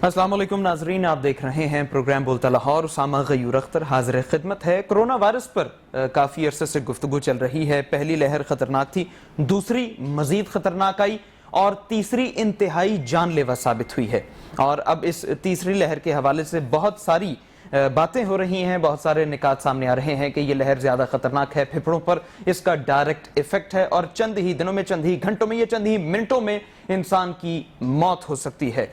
अस्सलाम वालेकुम नाजरीन, आप देख रहे हैं प्रोग्राम बोलता लाहौर। उसामा गयूर अख्तर हाजिर खिदमत है। कोरोना वायरस पर काफ़ी अरसे से गुफ्तगू चल रही है। पहली लहर ख़तरनाक थी, दूसरी मज़ीद ख़तरनाक आई और तीसरी इंतहाई जानलेवा साबित हुई है। और अब इस तीसरी लहर के हवाले से बहुत सारी बातें हो रही हैं, बहुत सारे निकात सामने आ रहे हैं कि ये लहर ज़्यादा ख़तरनाक है, फेफड़ों पर इसका डायरेक्ट इफेक्ट है और चंद ही दिनों में, चंद ही घंटों में, या चंद ही मिनटों में इंसान की मौत हो सकती है।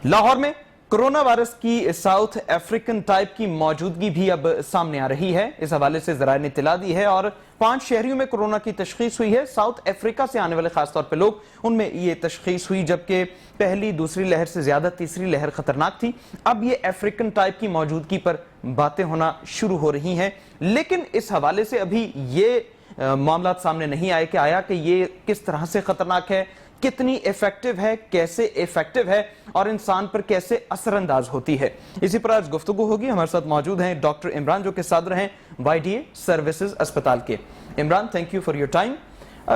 लाहौर में कोरोना वायरस की साउथ अफ्रीकन टाइप की मौजूदगी भी अब सामने आ रही है। इस हवाले से ज़राए ने इत्तला दी है और 5 शहरियों में कोरोना की तशखीस हुई है। साउथ अफ्रीका से आने वाले खासतौर पर लोग, उनमें ये तशखीस हुई, जबकि पहली दूसरी लहर से ज्यादा तीसरी लहर खतरनाक थी। अब ये अफ्रीकन टाइप की मौजूदगी पर बातें होना शुरू हो रही हैं, लेकिन इस हवाले से अभी ये मामला सामने नहीं आए कि आया कि ये किस तरह से खतरनाक है, कितनी इफेक्टिव है, कैसे इफेक्टिव है और इंसान पर कैसे असरअंदाज होती है। इसी पर आज गुफ्तगू होगी। हमारे साथ मौजूद हैं डॉक्टर इमरान, जो कि सदर हैं YDA सर्विसेज अस्पताल के। Imran, thank you for your time.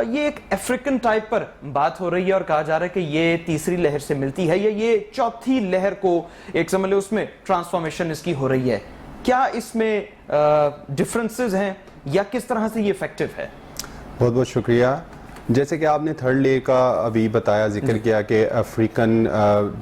ये एक अफ्रीकन टाइप पर बात हो रही है और कहा जा रहा है कि ये तीसरी लहर से मिलती है या ये चौथी लहर को एक समझ लो उसमें ट्रांसफॉर्मेशन इसकी हो रही है। क्या इसमें डिफरेंसेस हैं या किस तरह से ये इफेक्टिव है? बहुत बहुत शुक्रिया। जैसे कि आपने थर्ड लेयर का अभी बताया, जिक्र किया कि अफ्रीकन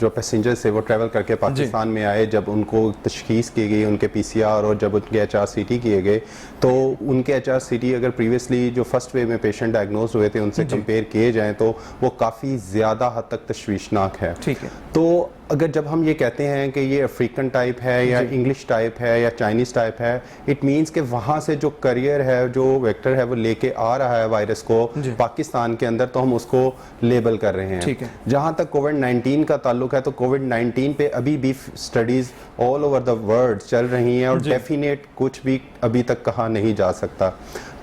जो पैसेंजर्स थे वो ट्रैवल करके पाकिस्तान में आए, जब उनको तशखीस की गई, उनके PCR और जब उनके HRCT किए गए, तो उनके HRCT अगर प्रीवियसली जो फर्स्ट वेव में पेशेंट डायग्नोज हुए थे उनसे कंपेयर किए जाएँ तो वो काफ़ी ज़्यादा हद तक तशवीशनाक है। ठीक है। तो अगर जब हम ये कहते हैं कि ये अफ्रीकन टाइप है या इंग्लिश टाइप है या चाइनीज़ टाइप है, इट मींस कि वहाँ से जो करियर है, जो वेक्टर है, वो लेके आ रहा है वायरस को पाकिस्तान के अंदर, तो हम उसको लेबल कर रहे हैं। ठीक है। जहाँ तक कोविड-19 का ताल्लुक है, तो कोविड-19 पे अभी भी studies all over the world चल रही हैं और डेफिनेट कुछ भी अभी तक कहा नहीं जा सकता।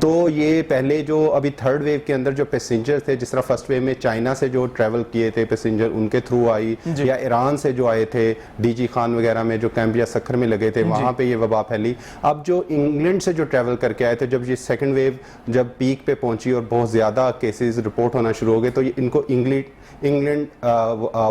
तो ये पहले जो अभी थर्ड वेव के अंदर जो पैसेंजर थे, जिस तरह फर्स्ट वेव में चाइना से जो ट्रैवल किए थे पैसेंजर, उनके थ्रू आई, या ईरान से जो आए थे DG खान वगैरह में जो कैंप या सखर में लगे थे, वहाँ पे ये वबा फैली। अब जो इंग्लैंड से जो ट्रैवल करके आए थे, जब ये सेकंड वेव जब पीक पे पहुंची और बहुत ज़्यादा केसेस रिपोर्ट होना शुरू हो गए, तो इनको इंग्लैंड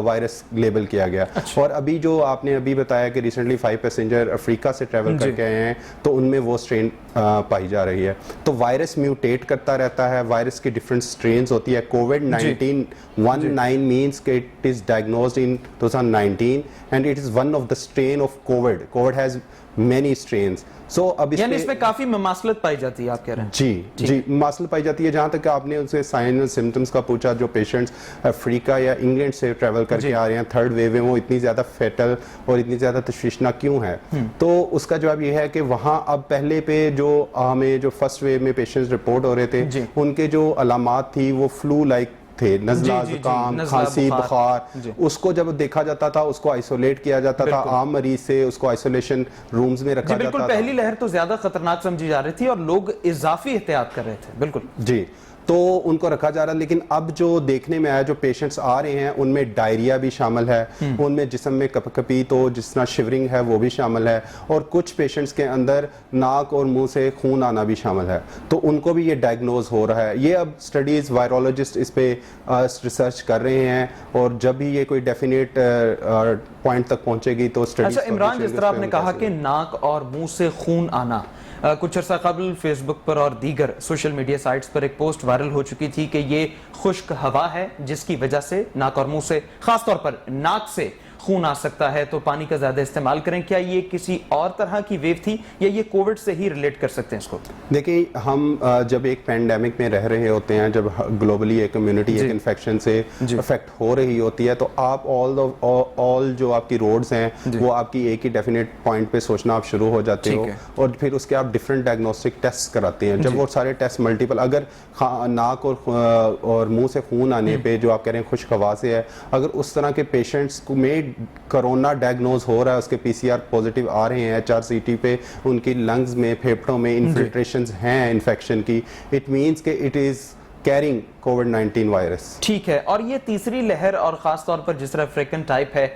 वायरस लेबल किया गया। अच्छा। और अभी जो आपने अभी बताया कि रिसेंटली 5 पैसेंजर अफ्रीका से ट्रैवल करके आए हैं, तो उनमें वो स्ट्रेन पाई जा रही है। तो वायरस म्यूटेट करता रहता है, वायरस की डिफरेंट स्ट्रेन्स होती है। कोविड-19 19 मीन्स कि it is diagnosed in 2019 and it is one of the strain of COVID has many strains. So अब इसमें काफी ममासलत पाई जाती है, आप कह रहे हैं? जी ममासलत पाई जाती है। जहाँ तक आपने उनसे साइन और सिम्टम्स का पूछा, जो पेशेंट्स अफ्रीका या इंग्लैंड से ट्रैवल करके आ रहे हैं थर्ड वेव में, वो इतनी ज़्यादा फेटल और इतनी ज़्यादा तशवीशनाक क्यों है? तो उसका जवाब ये है कि वहाँ अब पहले पे जो हमें जो फर्स्ट वेव में पेशेंट्स रिपोर्ट हो रहे थे, उनके जो अलामात थी वो फ्लू लाइक थे, नज़ला, जुकाम, खांसी, बुखार। उसको जब देखा जाता था, उसको आइसोलेट किया जाता था, आम मरीज से उसको आइसोलेशन रूम्स में रखा जाता था। पहली लहर तो ज्यादा खतरनाक समझी जा रही थी और लोग इजाफी एहतियात कर रहे थे। बिल्कुल जी, तो उनको रखा जा रहा है। लेकिन अब जो देखने में आया, जो पेशेंट्स आ रहे हैं उनमें डायरिया भी शामिल है, उनमें जिस्म में कपकपी, तो जिस तरह शिवरिंग है वो भी शामिल है, और कुछ पेशेंट्स के अंदर नाक और मुंह से खून आना भी शामिल है, तो उनको भी ये डायग्नोज हो रहा है। ये अब स्टडीज़ वायरोलॉजिस्ट इस पे रिसर्च कर रहे हैं और जब भी ये कोई डेफिनेट पॉइंट तक पहुंचेगी तो स्टडीज। अच्छा इमरान, जिस तरह आपने कहा कि नाक और मुंह से खून आना, कुछ अर्सा कबल फेसबुक पर और दीगर सोशल मीडिया साइट्स पर एक पोस्ट वायरल हो चुकी थी कि ये खुश्क हवा है जिसकी वजह से नाक और मुंह से, खासतौर पर नाक से खून आ सकता है, तो पानी का ज्यादा इस्तेमाल करें। क्या ये किसी और तरह की वेव थी या ये कोविड से ही रिलेट कर सकते हैं इसको? देखिए, हम जब एक पैंडेमिक में रह रहे होते हैं, जब ग्लोबली एक कम्युनिटी एक इन्फेक्शन से अफेक्ट हो रही होती है, तो आप ऑल जो आपकी रोड्स हैं वो आपकी एक ही डेफिनेट पॉइंट पे सोचना आप शुरू हो जाते हो, और फिर उसके आप डिफरेंट डायग्नोस्टिक टेस्ट कराते हैं। जब वो सारे टेस्ट मल्टीपल, अगर नाक और मुंह से खून आने पे जो आप कह रहे हैं खुश्क हवा से है, अगर उस तरह के पेशेंट्स में कोरोना डायग्नोज हो रहा है, उसके PCR पॉजिटिव आ रहे हैं, HRCT पे उनकी लंग्स में, फेफड़ों में इन्फिल्ट्रेशंस हैं इन्फेक्शन की, इट मींस कि it is carrying covid virus. ठीक है। और ये तीसरी लहर और खास तौर पर जिस तरह अफ्रीकन टाइप है,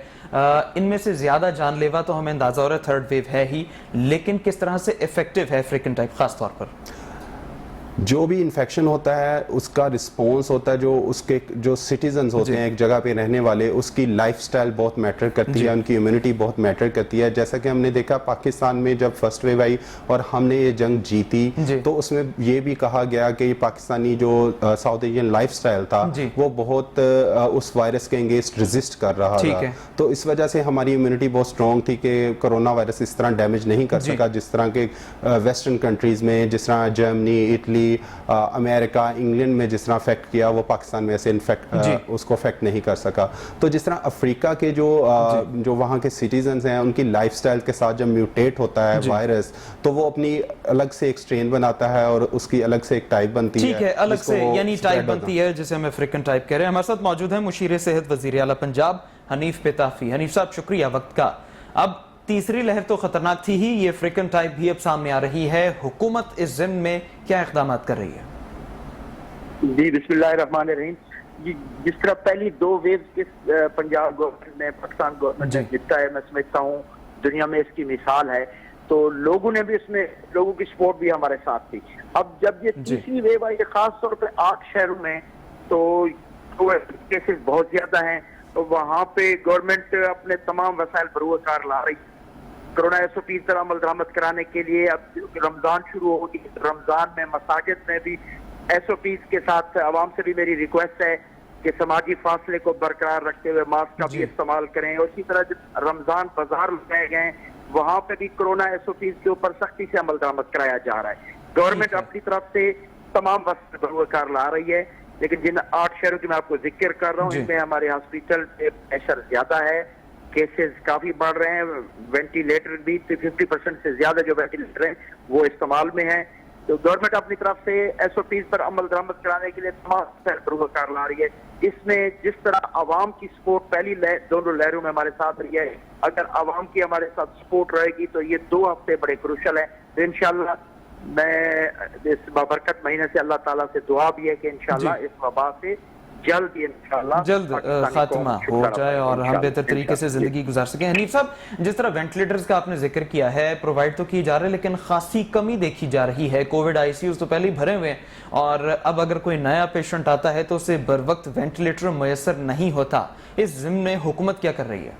इनमें से ज्यादा जानलेवा तो हमें अंदाजा हो रहा है थर्ड वेव है ही, लेकिन किस तरह से इफेक्टिव है अफ्रीकन टाइप खास तौर पर? जो भी इन्फेक्शन होता है उसका रिस्पॉन्स होता है, जो उसके जो सिटीजन्स होते हैं एक जगह पे रहने वाले, उसकी लाइफस्टाइल बहुत मैटर करती है, उनकी इम्यूनिटी बहुत मैटर करती है। जैसा कि हमने देखा पाकिस्तान में जब फर्स्ट वेव आई और हमने ये जंग जीती, तो उसमें ये भी कहा गया कि पाकिस्तानी जो साउथ एशियन लाइफस्टाइल था वो बहुत उस वायरस के अगेंस्ट रेजिस्ट कर रहा था। तो इस वजह से हमारी इम्यूनिटी बहुत स्ट्रॉन्ग थी कि कोरोना वायरस इस तरह डैमेज नहीं कर सका जिस तरह के वेस्टर्न कंट्रीज में, जिस तरह जर्मनी, इटली, अमेरिका, इंग्लैंड में जिस तरह अफेक्ट किया वो पाकिस्तान में ऐसे इनफेक्ट उसको अफेक्ट नहीं कर सका। तो जिस तरह अफ्रीका के जो वहाँ के सिटीजन्स हैं उनकी लाइफस्टाइल के साथ जब म्यूटेट होता है वायरस, तो वो अपनी अलग से एक स्ट्रेन बनाता है और उसकी अलग से एक टाइप बनती है। ठीक है, अलग से यानी टाइप बनती है जिसे हम अफ्रीकन टाइप कह रहे हैं। हमारे साथ मौजूद है मुशीर सेहत वजीर आला पंजाब हनीफ पेताफी। हनीफ साहब शुक्रिया वक्त का। अब तीसरी लहर तो खतरनाक थी ही, ये अफ्रीकन टाइप भी अब सामने आ रही है। हुकूमत इस ज़िम्न में क्या इक़दाम कर रही है? जी बिस्मिल्लाहिर्रहमानिर्रहीम। जिस तरह पहली 2 वेव्स के पंजाब गवर्नमेंट ने, पाकिस्तान गवर्नमेंट ने निपटा है, मैं समझता हूँ दुनिया में इसकी मिसाल है। तो लोगों ने भी इसमें, लोगों की सपोर्ट भी हमारे साथ थी। अब जब ये तीसरी वेव आई है खास तौर पर 8 शहरों में, तो केसेस बहुत ज्यादा हैं, तो वहाँ पे गवर्नमेंट अपने तमाम वसाइल बरूकार ला रही है कोरोना SOP पर अमल दरामद कराने के लिए। अब रमजान शुरू होगी, रमजान में मसाजिद में भी SOP के साथ आवाम से भी मेरी रिक्वेस्ट है कि समाजी फासले को बरकरार रखते हुए मास्क का भी इस्तेमाल करें। और इसी तरह जब रमजान बाजार लगाए गए वहाँ पे भी कोरोना SOP के ऊपर सख्ती से अमल दरामद कराया जा रहा है। गवर्नमेंट अपनी तरफ से तमाम वसाइल बरूकार ला रही है, लेकिन जिन 8 शहरों की मैं आपको जिक्र कर रहा हूँ इनमें हमारे हॉस्पिटल पे प्रेशर ज्यादा है, केसेस काफी बढ़ रहे हैं, वेंटिलेटर भी 50% से ज्यादा जो वेंटिलेटर हैं वो इस्तेमाल में है। तो गवर्नमेंट अपनी तरफ से SOP पर अमल दरामद कराने के लिए तमाम बरूकार ला रही है। इसमें जिस तरह आवाम की सपोर्ट पहली दोनों लहरों में हमारे साथ रही है, अगर आवाम की हमारे साथ सपोर्ट रहेगी तो ये 2 हफ्ते बड़े क्रूशल है। तो इंशाल्लाह मैं इस बाबरकत महीने से अल्लाह ताला से दुआ भी है कि इंशाल्लाह इस वबा से जल्द खात्मा हो जाए और हम बेहतर तरीके से जिंदगी गुजार सकें। हनीफ साहब, जिस तरह वेंटिलेटर्स का आपने जिक्र किया है, प्रोवाइड तो किए जा रहे हैं लेकिन खासी कमी देखी जा रही है। कोविड ICUs तो पहले ही भरे हुए हैं और अब अगर कोई नया पेशेंट आता है तो उसे बर वक्त वेंटिलेटर मैसर नहीं होता। इस ज़िम्न में हुकूमत क्या कर रही है?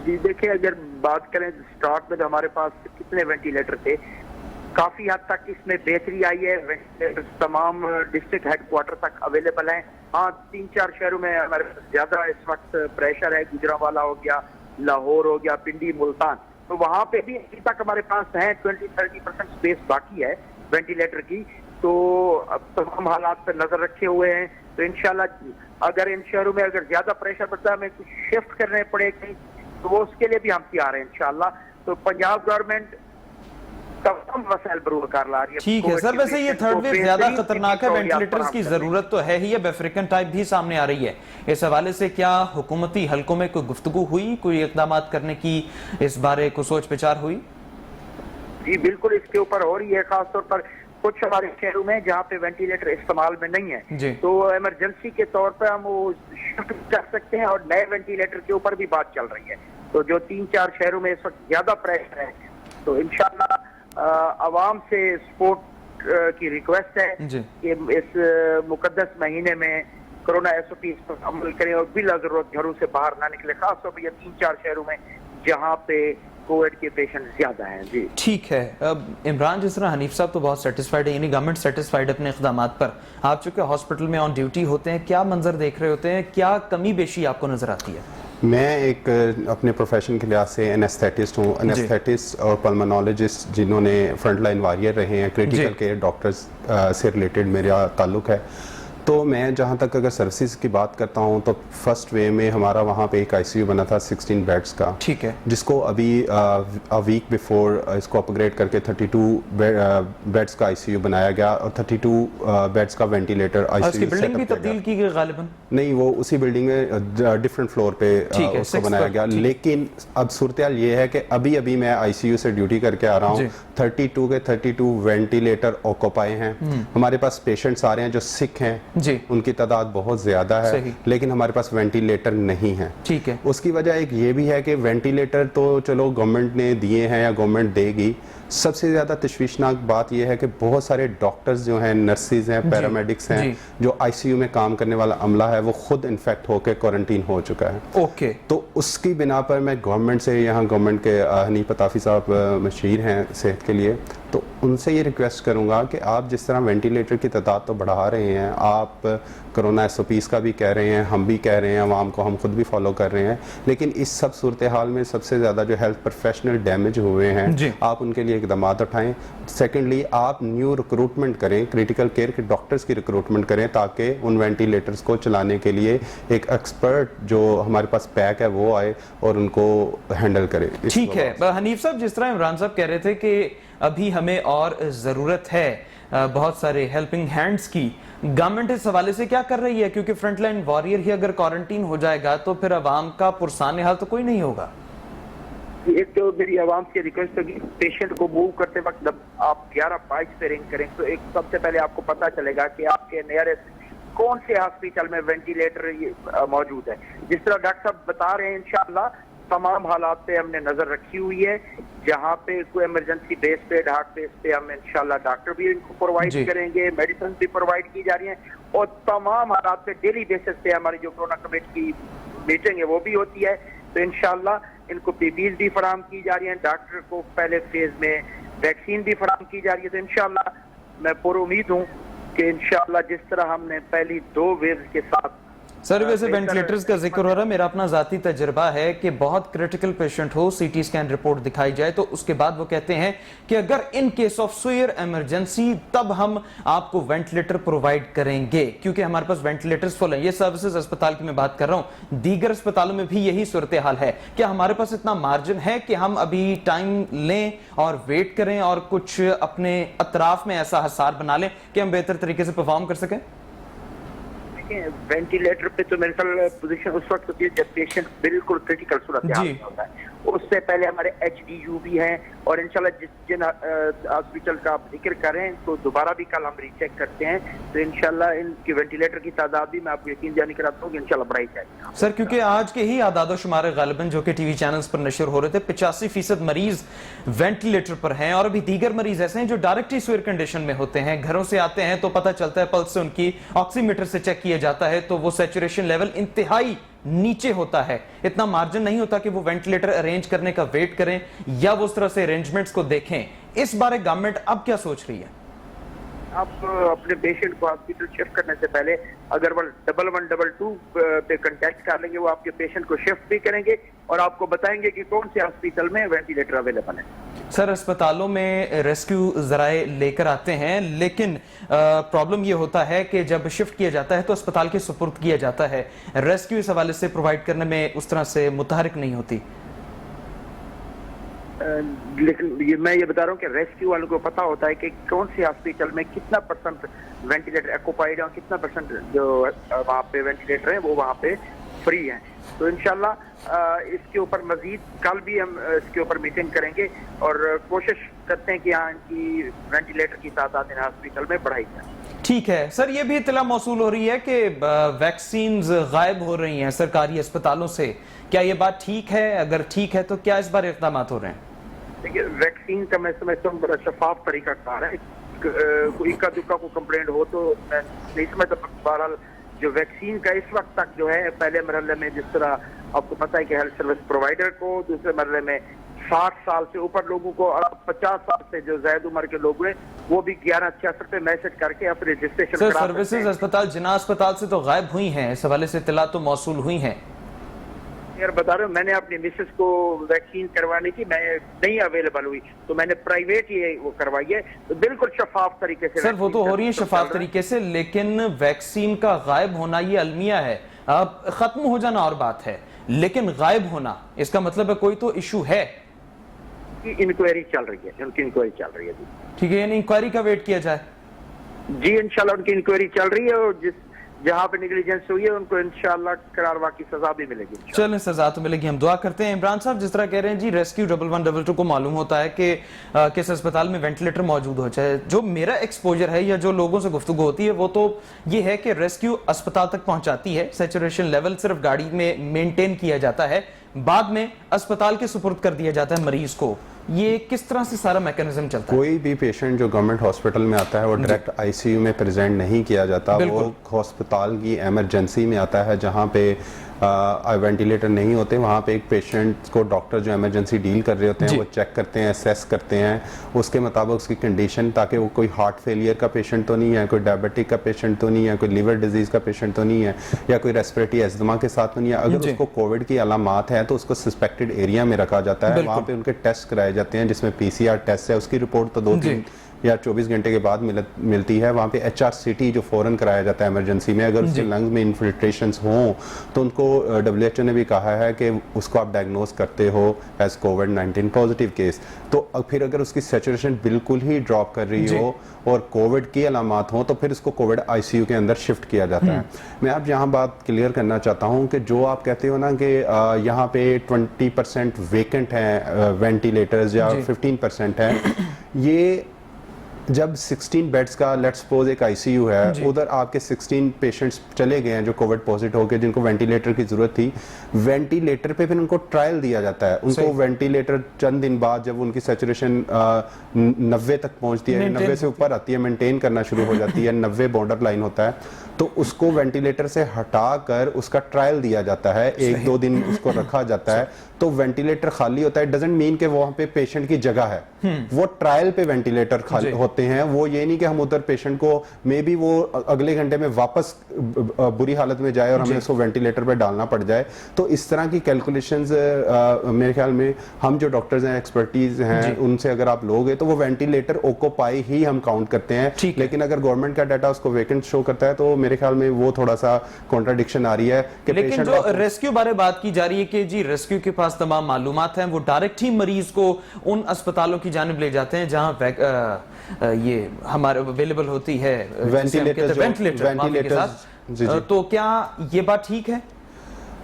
जी देखिए, अगर बात करें स्टार्ट में तो हमारे पास कितने वेंटिलेटर थे, काफी हद तक इसमें बेहतरी आई है। वेंटिलेटर तमाम डिस्ट्रिक्ट हेडक्वार्टर तक अवेलेबल हैं। हाँ, 3-4 शहरों में हमारे पास ज्यादा इस वक्त प्रेशर है, गुजरांवाला हो गया, लाहौर हो गया, पिंडी, मुल्तान, तो वहाँ पे भी अभी तक हमारे पास है 20-30% स्पेस बाकी है वेंटिलेटर की। तो अब तमाम हालात पर नजर रखे हुए हैं। तो इंशाल्लाह अगर इन शहरों में अगर ज्यादा प्रेशर बढ़ता है, हमें कुछ शिफ्ट करने पड़े कहीं, तो वो उसके लिए भी हम तैयार हैं इंशाल्लाह। तो पंजाब गवर्नमेंट तमाम वसाइल बरूकार ला रही है। ठीक है सर, वैसे ये थर्ड वेव ज्यादा खतरनाक है, वेंटिलेटर्स की जरूरत तो है ही, अब अफ्रीकन टाइप भी सामने आ रही है। इस हवाले से क्या हुकूमती हलकों में कोई गुफ्तगू हुई, कोई इकदाम करने की इस बारे को सोच विचार हुई? जी बिल्कुल, इसके ऊपर हो रही है। खासतौर पर कुछ हमारे शहरों में जहाँ पे वेंटिलेटर इस्तेमाल में नहीं है, तो इमरजेंसी के तौर पर हम वो शिफ्ट कर सकते हैं और नए वेंटिलेटर के ऊपर भी बात चल रही है। तो जो 3-4 शहरों में इस वक्त ज्यादा प्रेशर है, तो इंशाल्लाह आवाम से सपोर्ट की रिक्वेस्ट है कि इस मुकद्दस महीने में कोरोना SOP पर अमल करें और बिला जरूरत घरों से बाहर ना निकले, खासतौर पर ये 3-4 शहरों में जहाँ पे कोविड के पेशेंट ज्यादा हैं। जी ठीक है। अब इमरान, जिस तरह हनीफ साहब तो बहुत सेटिस्फाइड है, यानी गवर्नमेंट सेटिस्फाइड अपने इक़दाम पर, आप चूंकि हॉस्पिटल में ऑन ड्यूटी होते हैं, क्या मंजर देख रहे होते हैं, क्या कमी बेशी आपको नजर आती है? मैं एक अपने प्रोफेशन के लिहाज से एनेस्थेटिस्ट हूँ, एनेस्थेटिस्ट और पल्मोनोलॉजिस्ट जिन्होंने फ्रंट लाइन वॉरियर रहे हैं, क्रिटिकल केयर डॉक्टर्स से रिलेटेड मेरा ताल्लुक है। तो मैं जहाँ तक अगर सर्विसेज की बात करता हूँ तो फर्स्ट वे में हमारा वहाँ पे एक ICU बना था 16 बेड्स का, ठीक है, जिसको अभी वीक बिफोर इसको अपग्रेड करके 32 बेड्स का ICU बनाया गया और 32 बेड्स का वेंटिलेटर ICU बिल्डिंग भी तब्दील की गई गालिबन? नहीं, वो उसी बिल्डिंग में डिफरेंट फ्लोर पे उसको बनाया गया। लेकिन अब सूरत हाल ये है कि अभी मैं ICU से ड्यूटी करके आ रहा हूँ, 32 के 32 वेंटिलेटर ऑक्यूपाई हैं। हमारे पास पेशेंट्स आ रहे हैं जो सिक हैं जी, उनकी तादाद बहुत ज़्यादा है, लेकिन हमारे पास वेंटिलेटर नहीं है। ठीक है। उसकी वजह एक ये भी है कि वेंटिलेटर तो चलो गवर्नमेंट ने दिए हैं या गवर्नमेंट देगी, सबसे ज़्यादा तशवीशनाक बात यह है कि बहुत सारे डॉक्टर्स जो हैं, नर्सिस हैं, पैरामेडिक्स हैं, जो आईसीयू में काम करने वाला अमला है, वो खुद इन्फेक्ट होकर क्वारंटीन हो चुका है। ओके, तो उसकी बिना पर मैं गवर्नमेंट से, यहाँ गवर्नमेंट के हनीफ अताफी साहब मशीर हैं सेहत के लिए, तो उनसे ये रिक्वेस्ट करूँगा कि आप जिस तरह वेंटिलेटर की तादाद तो बढ़ा रहे हैं, आप कोरोना SOPs का भी कह रहे हैं, हम भी कह रहे हैं, आवाम को हम खुद भी फॉलो कर रहे हैं, लेकिन इस सब सूरत हाल में सबसे ज़्यादा जो हेल्थ प्रोफेशनल डैमेज हुए हैं, आप उनके लिए इकदाम उठाएं। सेकेंडली, आप न्यू रिक्रूटमेंट करें, क्रिटिकल केयर के डॉक्टर्स की रिक्रूटमेंट करें, ताकि उन वेंटिलेटर्स को चलाने के लिए एक एक्सपर्ट जो हमारे पास पैक है वो आए और उनको हैंडल करे। ठीक है हनीफ साहब, जिस तरह इमरान साहब कह रहे थे कि अभी हमें और ज़रूरत है बहुत सारे हेल्पिंग हैंड्स की, गवर्नमेंट इस हवाले से क्या कर रही है? क्योंकि फ्रंटलाइन वॉरियर ही अगर क्वारंटीन हो जाएगा तो फिर अवाम का पुरसान हाल तो कोई नहीं होगा। एक तो मेरी आवाम से रिक्वेस्ट होगी, पेशेंट को मूव करते वक्त जब आप 11-5 पे रिंग करें तो एक सबसे पहले आपको पता चलेगा कि आपके नियरेस्ट कौन से हॉस्पिटल में वेंटिलेटर मौजूद है। जिस तरह डॉक्टर साहब बता रहे हैं, इंशाअल्लाह तमाम हालात पे हमने नजर रखी हुई है। जहाँ पे कोई इमरजेंसी बेस पे, हार्ट बेस पे, हम इंशाल्लाह डॉक्टर भी इनको प्रोवाइड करेंगे, मेडिसिन भी प्रोवाइड की जा रही हैं, और तमाम हालात पे डेली बेसिस पे हमारी जो कोरोना कमेटी की मीटिंग है वो भी होती है। तो इंशाल्लाह इनको PPEs भी फराम की जा रही हैं, डॉक्टर को पहले फेज में वैक्सीन भी फराम की जा रही है। तो इंशाल्लाह मैं पूरी उम्मीद हूँ कि इंशाल्लाह जिस तरह हमने पहली 2 वेव के साथ सर, वैसे वेंटिलेटर्स का जिक्र हो रहा है, मेरा अपना जाती तजर्बा है कि बहुत क्रिटिकल पेशेंट हो, CT स्कैन रिपोर्ट दिखाई जाए तो उसके बाद वो कहते हैं कि अगर इन केस ऑफ सुयर इमरजेंसी तब हम आपको वेंटिलेटर प्रोवाइड करेंगे, क्योंकि हमारे पास वेंटिलेटर्स फुल है। ये सर्विसेज अस्पताल की मैं बात कर रहा हूं, दीगर अस्पतालों में भी यही सूरत हाल है। क्या हमारे पास इतना मार्जिन है कि हम अभी टाइम लें और वेट करें और कुछ अपने अतराफ में ऐसा हसार बना लें कि हम बेहतर तरीके से परफॉर्म कर सकें? वेंटिलेटर पे तो मेरे ख्याल पोजीशन उस वक्त होती है जब पेशेंट बिल्कुल क्रिटिकल सूरत में होता है। उससे पहले हमारे HDU भी हैं, और इंशाल्लाह जिन हॉस्पिटल का आप जिक्र करें तो दोबारा भी कल हम रीचेक करते हैं, तो इंशाल्लाह इनकी वेंटिलेटर की तादाद भी मैं आपको यकीन जानी कराता हूँ कि इंशाल्लाह बढ़ाई जाएगी। सर, क्योंकि आज के ही आदादो शुमार गालिबन जो कि टीवी चैनल्स पर नशर हो रहे थे, 85% मरीज वेंटिलेटर पर हैं, और अभी दीगर मरीज ऐसे हैं जो डायरेक्ट ही सीवियर कंडीशन में होते हैं, घरों से आते हैं तो पता चलता है, पल्स से उनकी ऑक्सीमीटर से चेक किया जाता है तो वो सैचुरेशन लेवल इंतहाई नीचे होता है। इतना मार्जिन नहीं होता कि वो वेंटिलेटर अरेंज करने का वेट करें या वो उस तरह से अरेंजमेंट्स को देखें। इस बारे गवर्नमेंट अब क्या सोच रही है? आप अपने पेशेंट को हॉस्पिटल शिफ्ट करने से पहले अगर वो 1112 पे कांटेक्ट कर लेंगे, वो आपके पेशेंट को शिफ्ट भी करेंगे और आपको बताएंगे कि कौन से हॉस्पिटल में वेंटिलेटर अवेलेबल है। सर, अस्पतालों में रेस्क्यू जराए लेकर आते हैं, लेकिन प्रॉब्लम ये होता है कि जब शिफ्ट किया जाता है तो अस्पताल के सुपुर्द किया जाता है, रेस्क्यू इस हवाले से प्रोवाइड करने में उस तरह से मुतहरिक नहीं होती। लेकिन मैं ये बता रहा हूँ कि रेस्क्यू वालों को पता होता है कि कौन से हॉस्पिटल में कितना % वेंटिलेटर ऑक्यूपाइड है और कितना % जो वहाँ पे वेंटिलेटर है वो वहाँ पे फ्री है। तो इंशाल्लाह इसके ऊपर मजीद कल भी हम इसके ऊपर मीटिंग करेंगे और कोशिश करते हैं कि यहाँ इनकी वेंटिलेटर की तादाद इन हॉस्पिटल में बढ़ाई जाए। ठीक है सर, ये भी इत्तला मौसूल हो रही है कि वैक्सीन गायब हो रही हैं सरकारी अस्पतालों से, क्या ये बात ठीक है? अगर ठीक है तो क्या इस बार इक़दाम हो रहे हैं? देखिए, वैक्सीन का मैं समझता हूँ बड़ा शफाफ तरीका कार है। कोई इक्का दुक्का को कंप्लेंट हो तो मैं नहीं समझता। बहरहाल जो वैक्सीन का इस वक्त तक जो है, पहले मरहले में जिस तरह आपको पता है कि हेल्थ सर्विस प्रोवाइडर को, दूसरे मरहले में 60 साल से ऊपर लोगों को और 50 साल से जो ज्यादा उम्र के लोग हुए वो भी 1166 पे मैसेज करके अपने रजिस्ट्रेशन सर, सर्विसेज अस्पताल जिना अस्पताल से तो गायब हुई हैं, इस हवाले से इत्तला तो मौसूल हुई हैं। यार बता रहा हूँ, मैंने अपनी मिसेस को वैक्सीन करवाने की मैं नहीं अवेलेबल हुई तो मैंने प्राइवेट ही वो करवाई है, तो बिल्कुल शफाफ तरीके से। सर, वो तो हो रही है शफाफ तरीके से, लेकिन वैक्सीन का गायब होना ये अलमिया है। अब खत्म हो जाना और बात है, लेकिन गायब होना इसका मतलब है कोई तो इशू है। इंक्वायरी चल रही है, उनकी इंक्वायरी चल रही है जी। ठीक है, यानी इंक्वायरी का वेट किया जाए। जी इंशाल्लाह उनकी इंक्वायरी चल रही है और जिस जहाँ पे नेग्लिजेंस हुई है उनको इंशाल्लाह करारवा की सजा भी मिलेगी। चलें, सजा तो मिलेगी, हम दुआ करते हैं। इमरान साहब, जिस तरह कह रहे हैं जी रेस्क्यू 1112 को मालूम होता है कि किस अस्पताल में वेंटिलेटर मौजूद हो जाए, जो मेरा एक्सपोजर है या जो लोगों से गुफ्तगू होती है वो तो ये है कि रेस्क्यू अस्पताल तक पहुंचाती है, सैचुरेशन लेवल सिर्फ गाड़ी में मेंटेन किया जाता है, बाद में अस्पताल के सुपुर्द कर दिया जाता है मरीज को। ये किस तरह से सारा मैकेनिज्म चलता है? कोई भी पेशेंट जो गवर्नमेंट हॉस्पिटल में आता है वो डायरेक्ट आईसीयू में प्रेजेंट नहीं किया जाता, वो हॉस्पिटल की इमरजेंसी में आता है जहाँ पे वेंटिलेटर नहीं होते। वहाँ पे एक पेशेंट को डॉक्टर जो इमरजेंसी डील कर रहे होते हैं वो चेक करते हैं, असेस करते हैं उसके मुताबिक उसकी कंडीशन, ताकि वो कोई हार्ट फेलियर का पेशेंट तो नहीं है, कोई डायबिटिक का पेशेंट तो नहीं है, कोई लिवर डिजीज का पेशेंट तो नहीं है, या कोई रेस्पिरेटरी एस्थमा के साथ तो नहीं है। अगर उसको कोविड की अलामात है तो उसको सस्पेक्टेड एरिया में रखा जाता है, वहाँ पे उनके टेस्ट कराए जाते हैं जिसमें PCR टेस्ट है, उसकी रिपोर्ट तो 2-3 या 24 घंटे के बाद मिलती है। वहाँ पे HRCT जो फौरन कराया जाता है इमरजेंसी में, अगर उसके लंग्स में इन्फिल्ट्रेशंस हों तो उनको WHO ने भी कहा है कि उसको आप डायग्नोज करते हो एज COVID-19 पॉजिटिव केस। तो फिर अगर उसकी सैचुरेशन बिल्कुल ही ड्रॉप कर रही हो और कोविड की अलामात हो तो फिर इसको कोविड ICU के अंदर शिफ्ट किया जाता है। मैं आप यहाँ बात क्लियर करना चाहता हूँ कि जो आप कहते हो ना कि यहाँ पे 20% वेकेंट हैं वेंटिलेटर्स या 15% है, ये जब 16 बेड्स का लेट्स सपोज एक ICU है, उधर आपके 16 पेशेंट्स चले गए हैं जो कोविड पॉजिटिव होकर जिनको वेंटिलेटर की जरूरत थी, वेंटिलेटर पे फिर उनको ट्रायल दिया जाता है। उनको वेंटिलेटर चंद दिन बाद जब उनकी सैचुरेशन 90 तक पहुंचती है, 90 से ऊपर आती है, मेंटेन करना शुरू हो जाती है, 90 बॉर्डर लाइन होता है, तो उसको वेंटिलेटर से हटाकर उसका ट्रायल दिया जाता है, 1-2 दिन उसको रखा जाता है। तो वेंटिलेटर खाली होता है, डजंट मीन कि वहां पे पेशेंट की जगह है, वो ट्रायल पे वेंटिलेटर खाली होते हैं। वो ये नहीं कि हम उधर पेशेंट को मे बी वो अगले घंटे में वापस बुरी हालत में जाए और हमें उसको वेंटिलेटर पे डालना पड़ जाए। तो इस तरह की कैलकुलेशंस मेरे ख्याल में हम जो डॉक्टर्स हैं, एक्सपर्टीज हैं, उनसे अगर आप लोगे तो वो वेंटिलेटर ऑक्यूपाई ही हम काउंट करते हैं। लेकिन अगर गवर्नमेंट का डाटा उसको वेकेंट शो करता है तो मेरे ख्याल में वो थोड़ा सा कॉन्ट्राडिक्शन आ रही है कि लेकिन जो रेस्क्यू बारे बात की जा रही है कि जी रेस्क्यू के पास तमाम मालूमात हैं, वो डायरेक्ट ही मरीज को उन अस्पतालों की जानिब ले जाते हैं जहां ये हमारे अवेलेबल होती है वेंटिलेटर। तो क्या ये बात ठीक है?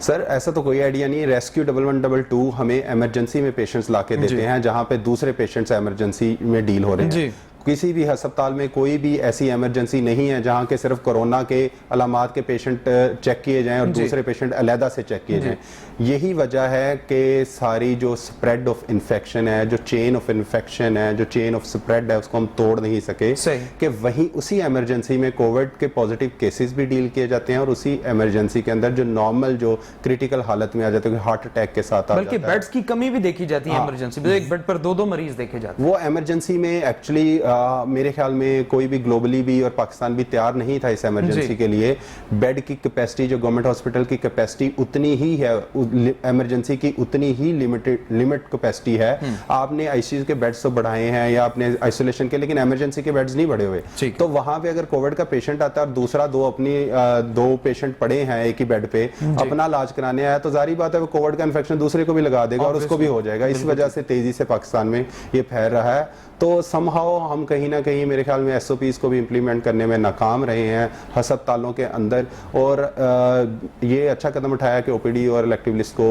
सर ऐसा तो कोई आइडिया नहीं है। रेस्क्यू 1112 हमें इमरजेंसी में पेशेंट्स लाके देते हैं जहां पे दूसरे पेशेंट्स इमरजेंसी में डील हो रहे हैं। किसी भी अस्पताल में कोई भी ऐसी इमरजेंसी नहीं है जहां के सिर्फ कोरोना के अलामात के पेशेंट चेक किए जाएं और दूसरे पेशेंट अलहदा से चेक किए जाएं। यही वजह है कि सारी जो स्प्रेड ऑफ इन्फेक्शन है, जो चेन ऑफ इन्फेक्शन है, जो चेन ऑफ स्प्रेड है, उसको हम तोड़ नहीं सके कि वहीं उसी इमरजेंसी में कोविड के पॉजिटिव केसेस भी डील किए जाते हैं और उसी इमरजेंसी के अंदर जो नॉर्मल जो क्रिटिकल हालत में आ जाते हैं, हार्ट अटैक के साथ आ बल्कि बेड्स की कमी भी देखी जाती है इमरजेंसी में, एक बेड पर 2-2 मरीज देखे जाते हैं। वो इमरजेंसी में एक्चुअली मेरे ख्याल में कोई भी ग्लोबली भी और पाकिस्तान भी तैयार नहीं था इस इमरजेंसी के लिए। बेड की कैपेसिटी जो गवर्नमेंट हॉस्पिटल की कैपेसिटी उतनी ही है, इमरजेंसी की उतनी ही लिमिट कैपेसिटी है। आपने आईसीयू के बेड्स तो बढ़ाए हैं या आपने आइसोलेशन के, लेकिन इमरजेंसी के बेड्स नहीं बढ़े हुए। तो वहां पे अगर कोविड का पेशेंट आता है और दूसरा दो पेशेंट पड़े हैं एक ही बेड पे, अपना इलाज कराने आया, तो जारी बात है वो कोविड का इन्फेक्शन दूसरे को भी लगा देगा और उसको भी हो जाएगा। इस वजह से तेजी से पाकिस्तान में ये फैल रहा है। तो समहाउ हम कहीं ना कहीं मेरे ख्याल में एसओपीज को भी इंप्लीमेंट करने में नाकाम रहे हैं अस्पतालों के अंदर। और ये अच्छा कदम उठाया कि ओपीडी और इलेक्टिव लिस्ट को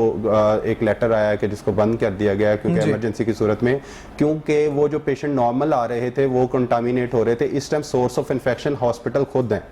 एक लेटर आया कि जिसको बंद कर दिया गया क्योंकि इमरजेंसी की सूरत में, क्योंकि वो जो पेशेंट नॉर्मल आ रहे थे वो कंटामिनेट हो रहे थे। इस time source of infection hospital खुद हैं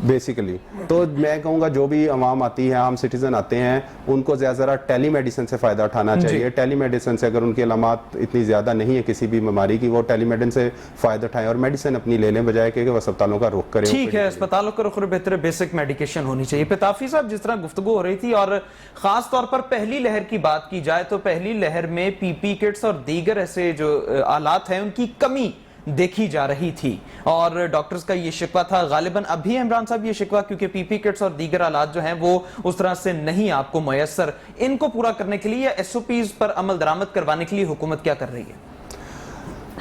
बेसिकली। तो मैं कहूँगा जो भी आवाम आती है, आम सिटीजन आते हैं, उनको ज़्यादा टेली मेडिसिन से फ़ायदा उठाना चाहिए। टेली मेडिसिन से अगर उनकी अलामात इतनी ज़्यादा नहीं है किसी भी बीमारी की, वो टेली मेडिसिन से फ़ायदा उठाएं और मेडिसिन अपनी ले लें बजाय कि वो अस्पतालों का रुख करें। ठीक है, अस्पतालों का रुख बेहतर बेसिक मेडिकेशन होनी चाहिए। पिताफी साहब, जिस तरह गुफ्तगू हो रही थी और ख़ास तौर पर पहली लहर की बात की जाए तो पहली लहर में पीपी किट्स और दीगर ऐसे जो आलात हैं उनकी कमी देखी जा रही थी और डॉक्टर्स का ये शिकवा था। गालिबन अभी इमरान साहब ये शिकवा क्योंकि पीपी किट्स और दीगर आलात जो हैं वो उस तरह से नहीं आपको मयसर, इनको पूरा करने के लिए या एसओपीज पर अमल दरामद करवाने के लिए हुकूमत क्या कर रही है?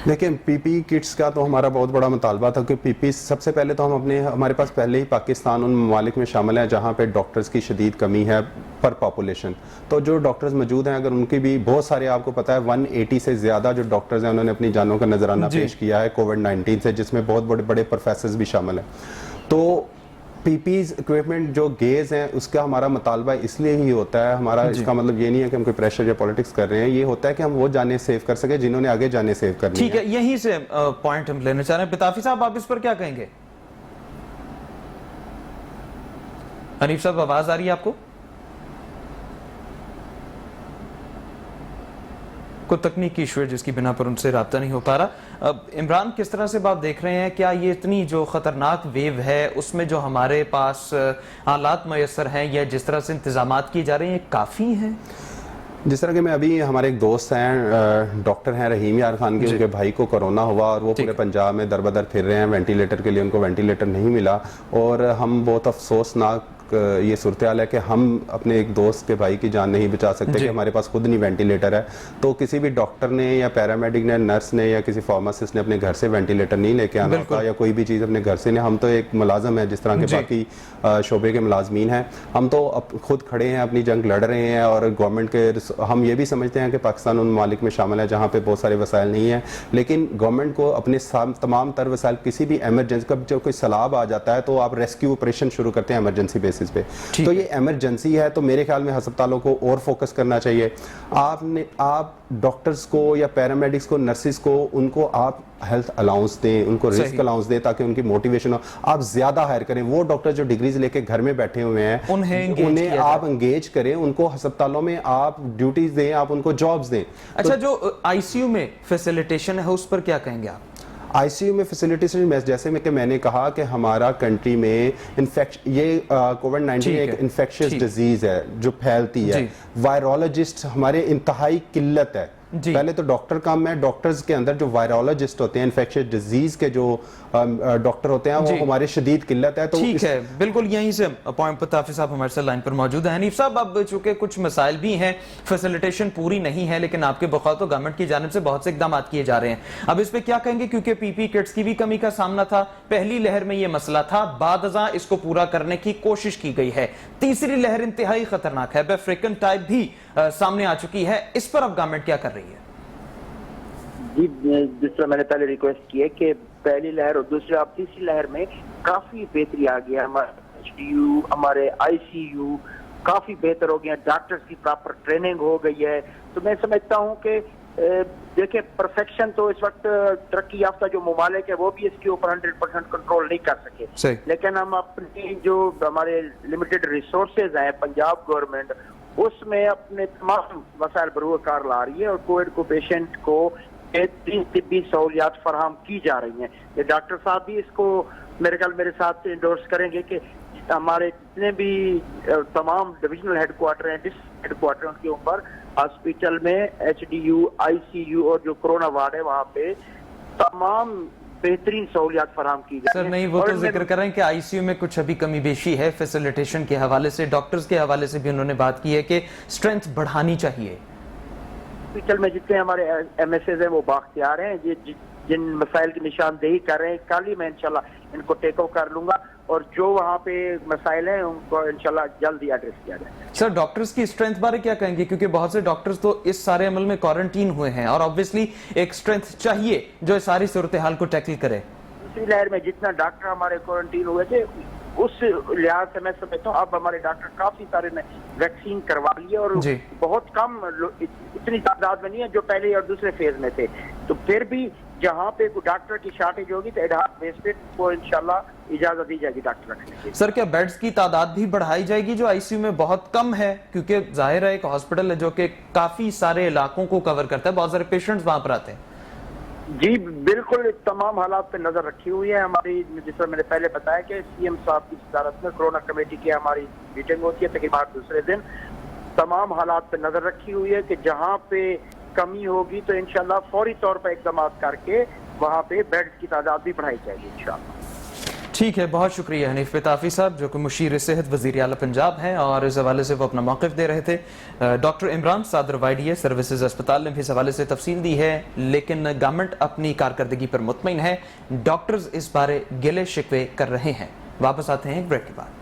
लेकिन पीपी किट्स का तो हमारा बहुत बड़ा मुतालबा था कि पीपी सबसे पहले तो हमारे पास पहले ही पाकिस्तान उन ममालिक में शामिल है जहाँ पे डॉक्टर्स की शदीद कमी है पर पॉपुलेशन। तो जो डॉक्टर्स मौजूद हैं अगर उनकी भी बहुत सारे, आपको पता है 180 से ज़्यादा जो डॉक्टर्स हैं उन्होंने अपनी जानों का नजराना पेश किया है कोविड-19 से, जिसमें बहुत बड़े बड़े प्रोफेसर्स भी शामिल हैं। तो पीपीज इक्विपमेंट जो गेज हैं उसका हमारा मुतालबा इसलिए ही होता है, हमारा इसका मतलब ये नहीं है कि हम कोई प्रेशर या पॉलिटिक्स कर रहे हैं, ये होता है कि हम वो जाने सेव कर सके जिन्होंने आगे जाने सेव करनी ठीक है, यहीं से पॉइंट हम लेना चाह रहे हैं। बिताफी साहब, आप इस पर क्या कहेंगे? हनीफ साहब, आवाज आ रही है आपको? कोई तकनीकी इशू है जिसकी बिना पर उनसे राब्ता नहीं हो पा रहा। इमरान, किस तरह से आप देख रहे हैं, क्या ये इतनी जो खतरनाक वेव है उसमें जो हमारे पास हालात मैसर हैं या जिस तरह से इंतजामात किए जा रहे हैं काफ़ी हैं? जिस तरह के मैं अभी, हमारे एक दोस्त हैं, डॉक्टर हैं रहीम यार खान के, उनके भाई को कोरोना हुआ और वो पूरे पंजाब में दर-बदर फिर रहे हैं वेंटिलेटर के लिए, उनको वेंटिलेटर नहीं मिला और हम बहुत अफसोसनाक ये सूरत हाल है कि हम अपने एक दोस्त के भाई की जान नहीं बचा सकते कि हमारे पास खुद नहीं वेंटिलेटर है। तो किसी भी डॉक्टर ने या पैरामेडिक ने, नर्स ने या किसी फार्मासिस्ट ने अपने घर से वेंटिलेटर नहीं लेके आना होता या कोई भी चीज़ अपने घर से नहीं। हम तो एक मुलाजम है जिस तरह के बाकी शोबे के मुलाजमीन हैं, हम तो खुद खड़े हैं, अपनी जंग लड़ रहे हैं और गवर्नमेंट के, हम ये भी समझते हैं कि पाकिस्तान उन ममालिक में शामिल है जहाँ पे बहुत सारे वसाइल नहीं है, लेकिन गवर्नमेंट को अपने तमाम तर वसाइल, किसी भी एमरजेंसी का जो कोई सैलाब आ जाता है तो आप रेस्क्यू ऑपरेशन शुरू करते हैं एमरजेंसी बेसिस पे। तो ये इमरजेंसी है, तो मेरे ख्याल में अस्पतालों को और फोकस करना चाहिए। आप डॉक्टर्स को या पैरामेडिक्स को, नर्सिस को, उनको आप हेल्थ अलाउंस दें, उनको रिस्क अलाउंस दें ताकि उनकी मोटिवेशन हो। आप ज्यादा हायर करें, वो डॉक्टर जो डिग्रीज लेके घर में बैठे हुए हैं उन्हें आप एंगेज करें, उनको अस्पतालों में आप ड्यूटीज दें, आप उनको जॉब्स दें। अच्छा, जो आईसीयू में फैसिलिटेशन है उस पर क्या कहेंगे आप? आईसीयू में फैसिलिटीज, जैसे में कि मैंने कहा कि हमारा कंट्री में कोविड-19 एक इन्फेक्शियस डिजीज है जो फैलती है, वायरोलॉजिस्ट हमारे इंतहाई किल्लत है। पहले तो डॉक्टर कम है, डॉक्टर्स के अंदर जो वायरोलॉजिस्ट होते हैं, इन्फेक्शियस डिजीज के जो डॉक्टर होते हैं वो हमारे शदीद किल्लत है। तो ठीक है, बिल्कुल यहीं से पॉइंट पर ताफी साहब हमारे साथ लाइन पर मौजूद है। हनीफ साहब, अब चूंकि कुछ मसाइल भी हैं, फैसिलिटेशन पूरी नहीं है, लेकिन आपके बखौफ तो गवर्नमेंट की जानिब से बहुत से इकदाम किए जा रहे हैं। अब इस पे क्या कहेंगे, क्योंकि पीपी किट्स की भी कमी का सामना था, पहली लहर में ये मसला था, बाद इसको पूरा करने की कोशिश की गई है, तीसरी लहर इंतहाई खतरनाक है, अफ्रीकन टाइप भी सामने आ चुकी है, इस पर अब गवर्नमेंट क्या कर रही है? जी, जिस तरह मैंने पहले रिक्वेस्ट की है कि पहली लहर और दूसरी अब तीसरी लहर में काफी बेहतरी आ गया, हमारे एचडीयू, हमारे आईसीयू काफी बेहतर हो गया, डॉक्टर्स की प्रॉपर ट्रेनिंग हो गई है। तो मैं समझता हूँ कि देखिए, परफेक्शन तो इस वक्त तरक्की याफ्ता जो ममालिक है वो भी इसके ऊपर 100% कंट्रोल नहीं कर सके, लेकिन हम अपनी जो हमारे लिमिटेड रिसोर्सेज हैं, पंजाब गवर्नमेंट उसमें अपने तमाम वसाइल बरूकार ला रही है और कोविड को पेशेंट को तिब्बी सहूलियात फराहम की जा रही हैं। ये डॉक्टर साहब भी इसको मेरे ख्याल मेरे साथ इंडोर्स करेंगे कि हमारे जितने भी तमाम डिविजनल हेडक्वार्टर हैं, डिस्ट्रिक्ट हेडक्वार्टर, उनके ऊपर हॉस्पिटल में एचडीयू, आईसीयू और जो कोरोना वार्ड है वहाँ पे तमाम बेहतरीन सहूलियात फराहम की जाए। सर नहीं, वो तो जिक्र कर रहे हैं कि आईसीयू में कुछ अभी कमी बेशी है फैसिलिटेशन के हवाले से, डॉक्टर्स के हवाले से भी उन्होंने बात की है कि स्ट्रेंथ बढ़ानी चाहिए। हॉस्पिटल में जितने हमारे एमएसएज हैं वो बाख्तियार हैं, जिन मसाइल की निशानदेही कर रहे हैं, कल ही मैं इंशाल्लाह इनको टेक ओवर कर लूंगा और जो वहाँ पे मसाइल हैं उनको इंशाल्लाह जल्दी एड्रेस किया जाए। सर, डॉक्टर्स की स्ट्रेंथ बारे क्या कहेंगे, क्योंकि बहुत से डॉक्टर्स तो इस सारे अमल में क्वारंटीन हुए हैं और ऑब्वियसली एक स्ट्रेंथ चाहिए जो इस सारी सूरत हाल को टैकल करे। दूसरी लहर में जितना डॉक्टर हमारे क्वारंटीन हुए थे उस लिहाज से मैं समझता हूँ अब हमारे डॉक्टर काफी सारे ने वैक्सीन करवा ली है और बहुत कम, इतनी तादाद में नहीं है जो पहले और दूसरे फेज में थे। तो फिर भी जहाँ पे डॉक्टर की शॉर्टेज होगी तो एडहाक बेसिस को इंशाल्लाह इजाजत दी जाएगी डॉक्टर रखने की। सर, क्या बेड्स की तादाद भी बढ़ाई जाएगी जो आईसीयू में बहुत कम है, क्योंकि जाहिर है एक हॉस्पिटल है जो कि काफी सारे इलाकों को कवर करता है, बहुत सारे पेशेंट्स वहां पर आते हैं। जी बिल्कुल, तमाम हालात पे नजर रखी हुई है हमारी। जिस तरह मैंने पहले बताया कि सीएम साहब की सदारत में कोरोना कमेटी की हमारी मीटिंग होती है, तकरीबन दूसरे दिन तमाम हालात पे नजर रखी हुई है कि जहाँ पे कमी होगी तो इंशाल्लाह फौरी तौर पर इकदाम करके वहाँ पे बेड्स की तादाद भी बढ़ाई जाएगी इंशाल्लाह। ठीक है, बहुत शुक्रिया हनीफ बिताफी साहब जो कि मुशीर सेहत वज़ीर आला पंजाब हैं और इस हवाले से वो अपना मौक़िफ़ दे रहे थे। डॉक्टर इमरान सादर वाइडीए सर्विसेज अस्पताल ने भी इस हवाले से तफसील दी है, लेकिन गवर्नमेंट अपनी कारकर्दगी पर मुतमईन है, डॉक्टर्स इस बारे गिले शिकवे कर रहे हैं। वापस आते हैं एक ब्रेक के बाद।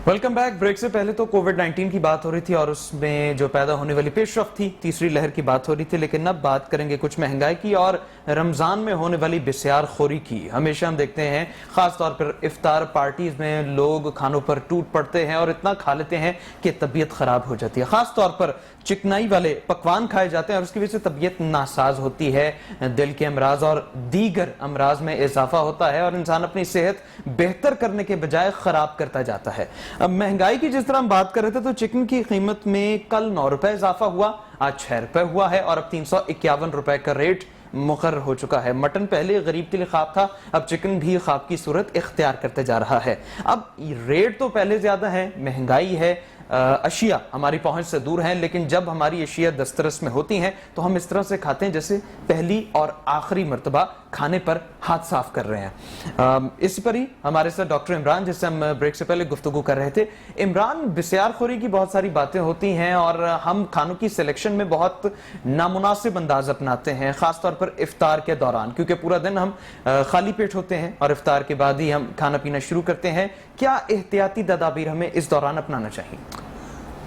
Welcome back. ब्रेक से पहले तो कोविड-19 की बात हो रही थी और उसमें जो पैदा होने वाली पेशरफ्त थी, तीसरी लहर की बात हो रही थी, लेकिन अब बात करेंगे कुछ महंगाई की और रमजान में होने वाली बिस्यार खोरी की। हमेशा हम देखते हैं खास तौर पर इफ्तार पार्टीज में लोग खानों पर टूट पड़ते हैं और इतना खा लेते हैं कि तबीयत खराब हो जाती है। खास तौर पर चिकनाई वाले पकवान खाए जाते हैं और उसकी वजह से तबीयत नासाज होती है, दिल के अमराज और दीगर अमराज में इजाफा होता है और इंसान अपनी सेहत बेहतर करने के बजाय खराब करता जाता है। अब महंगाई की जिस तरह हम बात कर रहे थे तो चिकन की कीमत में कल 9 रुपए इजाफा हुआ, आज 6 रुपए हुआ है और अब 351 रुपए का रेट मुकर्रर हो चुका है। मटन पहले गरीब के लिए ख्वाब था, अब चिकन भी ख्वाब की सूरत इख्तियार करते जा रहा है। अब रेट तो पहले ज्यादा है, महंगाई है, अशिया हमारी पहुंच से दूर हैं, लेकिन जब हमारी अशिया दस्तरस में होती हैं तो हम इस तरह से खाते हैं जैसे पहली और आखिरी मर्तबा खाने पर हाथ साफ कर रहे हैं। इस पर ही हमारे साथ डॉक्टर इमरान, जिससे हम ब्रेक से पहले गुफ्तगू कर रहे थे। इमरान, बिस्यारखोरी की बहुत सारी बातें होती हैं और हम खानों की सिलेक्शन में बहुत नामुनासिब अंदाज अपनाते हैं, खासतौर पर इफ्तार के दौरान, क्योंकि पूरा दिन हम खाली पेट होते हैं और इफ्तार के बाद ही हम खाना पीना शुरू करते हैं। क्या एहतियाती तदाबीर हमें इस दौरान अपनाना चाहिए?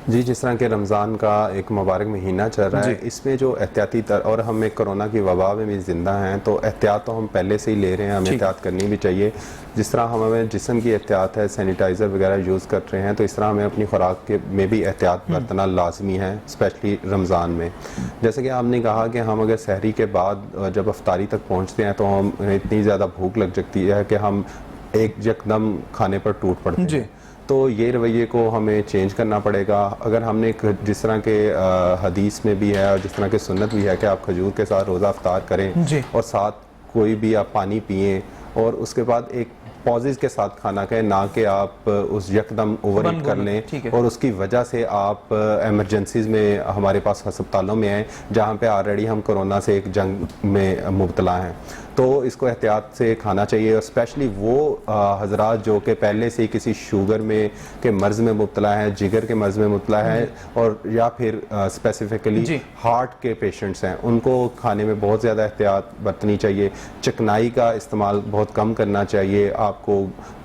जी, जिस तरह के रमज़ान का एक मुबारक महीना चल रहा है, इसमें जो एहतियाती और हम एक कोरोना की वबा में भी ज़िंदा हैं, तो एहतियात तो हम पहले से ही ले रहे हैं, हमें एहतियात करनी भी चाहिए। जिस तरह हमें जिस्म की एहतियात है, सैनिटाइज़र वगैरह यूज़ कर रहे हैं, तो इस तरह हमें अपनी खुराक के में भी एहतियात बरतना लाजमी है, स्पेशली रमज़ान में। जैसे कि आपने कहा कि हम अगर सहरी के बाद जब अफ्तारी तक पहुँचते हैं तो हम इतनी ज़्यादा भूख लग जाती है कि हम एक यकदम खाने पर टूट पड़ते हैं। तो ये रवैये को हमें चेंज करना पड़ेगा। अगर हमने जिस तरह के हदीस में भी है और जिस तरह की सुन्नत भी है कि आप खजूर के साथ रोज़ा अफ्तार करें और साथ कोई भी आप पानी पिएं और उसके बाद एक पॉजेज के साथ खाना खाएं, ना कि आप उस यकदम ओवर ईट कर लें और उसकी वजह से आप एमरजेंसीज में हमारे पास अस्पतालों में आए जहाँ पे ऑलरेडी हम कोरोना से एक जंग में मुब्तला हैं। तो इसको एहतियात से खाना चाहिए और स्पेशली वो हजरात जो कि पहले से ही किसी शुगर में के मर्ज़ में मुब्तला है, जिगर के मर्ज़ में मुब्तला है और या फिर स्पेसिफिकली हार्ट के पेशेंट्स हैं, उनको खाने में बहुत ज़्यादा एहतियात बरतनी चाहिए। चिकनाई का इस्तेमाल बहुत कम करना चाहिए। आपको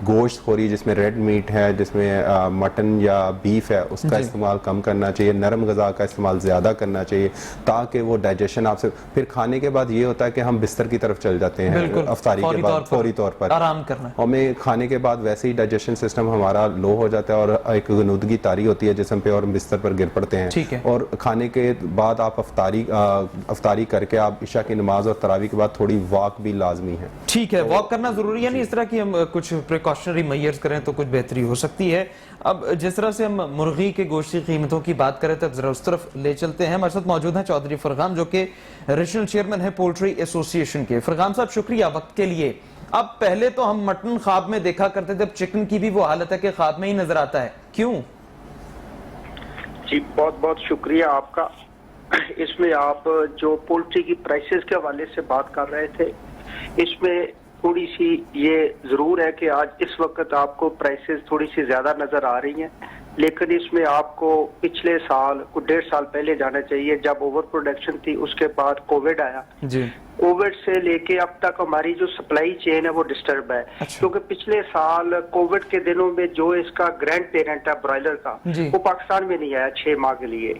गोश्त खोरी जिसमें रेड मीट है, जिसमें मटन या बीफ है, उसका इस्तेमाल कम करना चाहिए। नरम गज़ा का इस्तेमाल ज़्यादा करना चाहिए ताकि वो डाइजेशन आपसे, फिर खाने के बाद ये होता है कि हम बिस्तर की तरफ चल जाते हैं अफ्तारी के बाद, फौरी तौर पर आराम करना। हमें खाने के बाद वैसे ही डाइजेशन सिस्टम हमारा लो हो जाता है और एक गनुदगी तारी होती है जिस्म पे और बिस्तर पर गिर पड़ते हैं। और खाने के बाद आप अफ्तारी करके आप इशा की नमाज और तरावी के बाद थोड़ी वॉक भी लाजमी है। ठीक है, वॉक करना जरूरी है, नहीं इस तरह की हम कुछ प्रिकॉशनरी मेजर्स करें तो कुछ बेहतरी हो सकती है। अब जिस तरह से हम मुर्गी के गोश्त की कीमतों की बात करें तो जरा उस तरफ ले चलते हैं। हमारे साथ मौजूद हैं चौधरी फरगान, जो कि रीजनल चेयरमैन है पोल्ट्री एसोसिएशन के। फरगान साहब, शुक्रिया वक्त के लिए। अब पहले तो हम मटन ख्वाब में देखा करते थे, अब चिकन की भी वो हालत है कि ख्वाब में ही नजर आता है, क्यों? जी, बहुत बहुत शुक्रिया आपका। इसमें आप जो पोल्ट्री की प्राइसेस के हवाले से बात कर रहे थे, इसमें थोड़ी सी ये जरूर है कि आज इस वक्त आपको प्राइसेस थोड़ी सी ज्यादा नजर आ रही हैं, लेकिन इसमें आपको पिछले साल कुछ 1.5 साल पहले जाना चाहिए जब ओवर प्रोडक्शन थी, उसके बाद कोविड आया। कोविड से लेके अब तक हमारी जो सप्लाई चेन है वो डिस्टर्ब है। क्योंकि पिछले साल कोविड के दिनों में जो इसका ग्रैंड पेरेंट है ब्रॉयलर का, वो पाकिस्तान में नहीं आया 6 माह के लिए,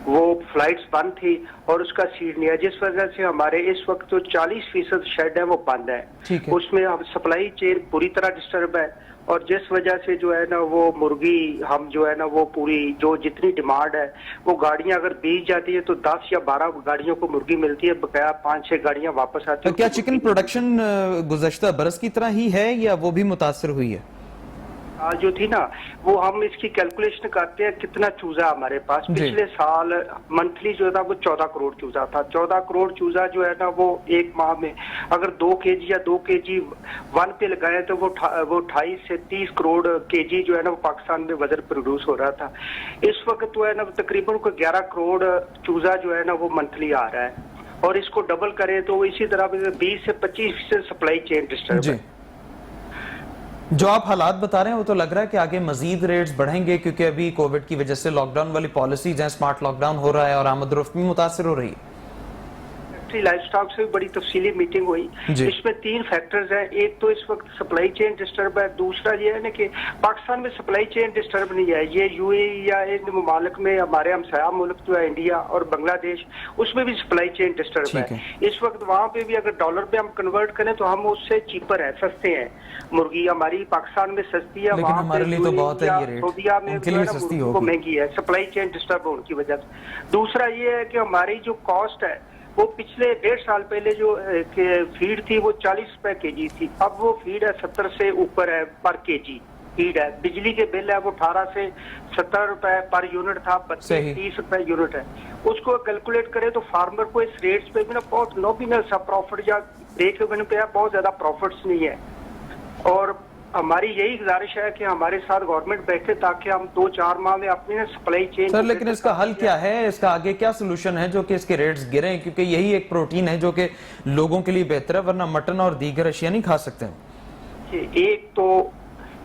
वो फ्लाइट्स बंद थी और उसका सीड नहीं है, जिस वजह से हमारे इस वक्त जो 40% शेड है वो बंद है। उसमें अब सप्लाई चेन पूरी तरह डिस्टर्ब है और जिस वजह से जो है ना वो मुर्गी हम जो है ना वो पूरी जो जितनी डिमांड है वो गाड़ियां अगर बीच जाती है तो 10 या 12 गाड़ियों को मुर्गी मिलती है, बकाया 5-6 गाड़ियां वापस आती है। क्या चिकन प्रोडक्शन गुज़श्ता बरस की तरह ही है या वो भी मुतासर हुई है? जो थी ना वो हम इसकी कैलकुलेशन करते हैं कितना चूजा हमारे पास। पिछले साल मंथली जो था वो 14 करोड़ चूजा था। 14 करोड़ चूजा जो है ना वो एक माह में अगर 2 kg या 2 kg वन पे लगाए तो वो 28 से 30 करोड़ kg जो है ना वो पाकिस्तान में वजन प्रोड्यूस हो रहा था। इस वक्त जो है ना तकरीबन 11 करोड़ चूजा जो है ना वो मंथली आ रहा है और इसको डबल करें तो इसी तरह 20 से 25% सप्लाई चेन डिस्टर्ब है। जो आप हालात बता रहे हैं वो तो लग रहा है कि आगे मजीद रेट्स बढ़ेंगे, क्योंकि अभी कोविड की वजह से लॉकडाउन वाली पॉलिसीज हैं, स्मार्ट लॉकडाउन हो रहा है और आमद रफ्त भी मुतासर हो रही है। मिनिस्ट्री लाइवस्टॉक से भी बड़ी तफसीली मीटिंग हुई। इसमें 3 फैक्टर्स हैं। एक तो इस वक्त सप्लाई चेन डिस्टर्ब है, दूसरा ये है ना कि पाकिस्तान में सप्लाई चेन डिस्टर्ब नहीं है, ये यूएई या इन ममालिक में हमारे हमसाया मुल्क जो है इंडिया और बांग्लादेश, उसमें भी सप्लाई चेन डिस्टर्ब है। इस वक्त वहाँ पे भी अगर डॉलर पे हम कन्वर्ट करें तो हम उससे चीपर है, सस्ते हैं। मुर्गी हमारी पाकिस्तान में सस्ती है, लेकिन हमारे लिए तो बहुत है ये रेट, सऊदीया में उनके लिए सस्ती होगी, महंगी है, सप्लाई चेन डिस्टर्ब होने की वजह से। दूसरा ये है कि हमारी जो कॉस्ट है वो पिछले 1.5 साल पहले जो फीड थी वो 40 रुपए केजी थी, अब वो फीड है 70 से ऊपर है पर केजी फीड है। बिजली के बिल है वो 18 से 70 रुपए पर यूनिट था, 32-30 रुपए यूनिट है। उसको कैलकुलेट करें तो फार्मर को इस रेट्स पे भी ना बहुत नॉमिनल सा प्रॉफिट या ब्रेक इवन पे बहुत ज्यादा प्रॉफिट्स नहीं है। और हमारी यही गुजारिश है कि हमारे साथ गवर्नमेंट बैठे ताकि हम 2-4 माह में अपनी ना सप्लाई चेन। सर लेकिन इसका हल क्या है, इसका आगे क्या सोल्यूशन है जो कि इसके रेट्स गिरें, क्योंकि यही एक प्रोटीन है जो कि लोगों के लिए बेहतर है, वरना मटन और दीगर अशिया नहीं खा सकते हैं। एक तो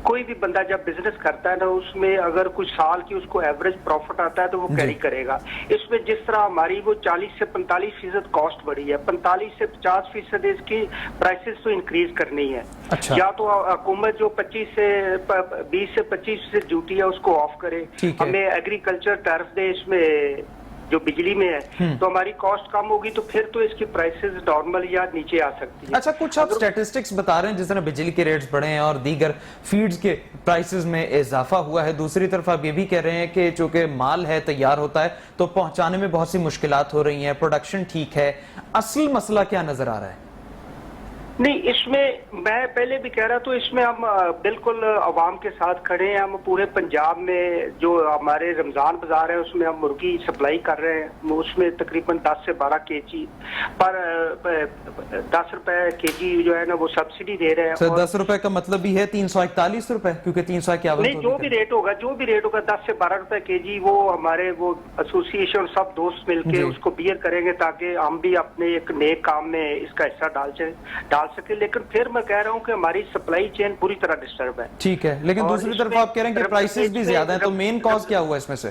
कोई भी बंदा जब बिजनेस करता है ना, उसमें अगर कुछ साल की उसको एवरेज प्रॉफिट आता है तो वो कैरी करेगा। इसमें जिस तरह हमारी वो 40 से 45% कॉस्ट बढ़ी है, 45 से 50% इसकी प्राइसेस तो इंक्रीज करनी है। अच्छा। या तो हुकूमत जो 20 से 25% ड्यूटी है उसको ऑफ करे, हमें एग्रीकल्चर टैरिफ दे इसमें जो बिजली में है, तो हमारी कॉस्ट कम होगी, तो फिर तो इसकी प्राइसेस नॉर्मल या नीचे आ सकती है। अच्छा, कुछ आप स्टैटिस्टिक्स बता रहे हैं जिस तरह बिजली के रेट्स बढ़े हैं और दीगर फीड्स के प्राइसेस में इजाफा हुआ है, दूसरी तरफ आप ये भी कह रहे हैं कि चूंकि माल है तैयार होता है तो पहुंचाने में बहुत सी मुश्किलात हो रही हैं, प्रोडक्शन ठीक है, असल मसला क्या नजर आ रहा है? नहीं, इसमें मैं पहले भी कह रहा, तो इसमें हम बिल्कुल अवाम के साथ खड़े हैं। हम पूरे पंजाब में जो हमारे रमजान बाजार है उसमें हम मुर्गी सप्लाई कर रहे हैं, उसमें तकरीबन 10 से 12 केजी पर 10 रुपए केजी जो है ना वो सब्सिडी दे रहे हैं। सर 10 रुपए का मतलब भी है 341 रुपए, क्योंकि 351 नहीं, जो भी रेट होगा 10 से 12 रुपए केजी, वो हमारे वो एसोसिएशन सब दोस्त मिलके उसको बियर करेंगे ताकि हम भी अपने एक नेक काम में इसका हिस्सा डाल सके। लेकिन फिर मैं कह रहा हूं कि हमारी सप्लाई चेन पूरी तरह डिस्टर्ब है। ठीक है, लेकिन दूसरी तरफ आप कह रहे हैं कि प्राइसेस भी ज्यादा हैं, तो मेन कॉज क्या हुआ इसमें से?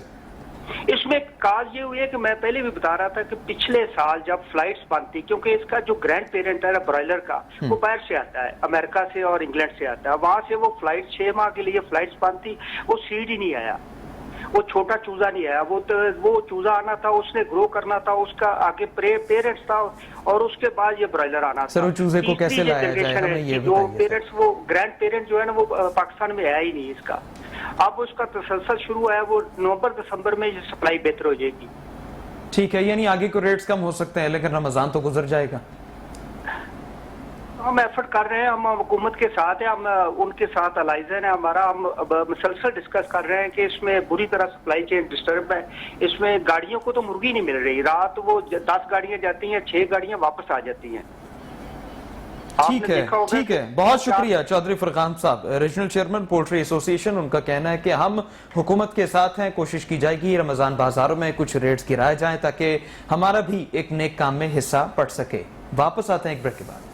इसमें काज ये हुई है कि मैं पहले भी बता रहा था कि पिछले साल जब फ्लाइट्स बंद थी, क्योंकि इसका जो ग्रैंड पेरेंट है ब्रॉयलर का वो बाहर से आता है, अमेरिका से और इंग्लैंड से आता है, वहां से वो फ्लाइट 6 माह के लिए फ्लाइट्स बंद थी, वो सीड ही नहीं आया, वो छोटा चूजा नहीं आया, वो चूजा आना था, उसने ग्रो करना था, उसका आगे पेरेंट्स था और उसके बाद ये ब्रॉयलर आना था। सर वो चूजे को कैसे लाया जाए, हमें ये जो पेरेंट्स वो ग्रैंड पेरेंट जो है ना वो पाकिस्तान में आया ही नहीं इसका। अब उसका तसलसल शुरू हुआ है, वो नवंबर-दिसंबर में ये सप्लाई बेहतर हो जाएगी। ठीक है, यानी आगे को रेट्स कम हो सकते हैं, लेकिन रमजान तो गुजर जाएगा। हम एफर्ट कर रहे हैं, हम हुकूमत के साथ हैं, हम उनके साथ अलाइजन है हमारा, हम मुसलसल डिस्कस कर रहे हैं कि इसमें बुरी तरह सप्लाई चेन डिस्टर्ब है। इसमें गाड़ियों को तो मुर्गी नहीं मिल रही, रात वो 10 गाड़ियां जाती हैं, 6 गाड़ियां वापस आ जाती हैं। ठीक है, बहुत शुक्रिया चौधरी फरकान साहब, रीजनल चेयरमैन पोल्ट्री एसोसिएशन। उनका कहना है कि हम हुकूमत के साथ हैं, कोशिश की जाएगी रमजान बाजारों में कुछ रेट्स गिराए जाएं ताकि हमारा भी एक नेक काम में हिस्सा पड़ सके। वापस आते हैं एक ब्रेक के बाद।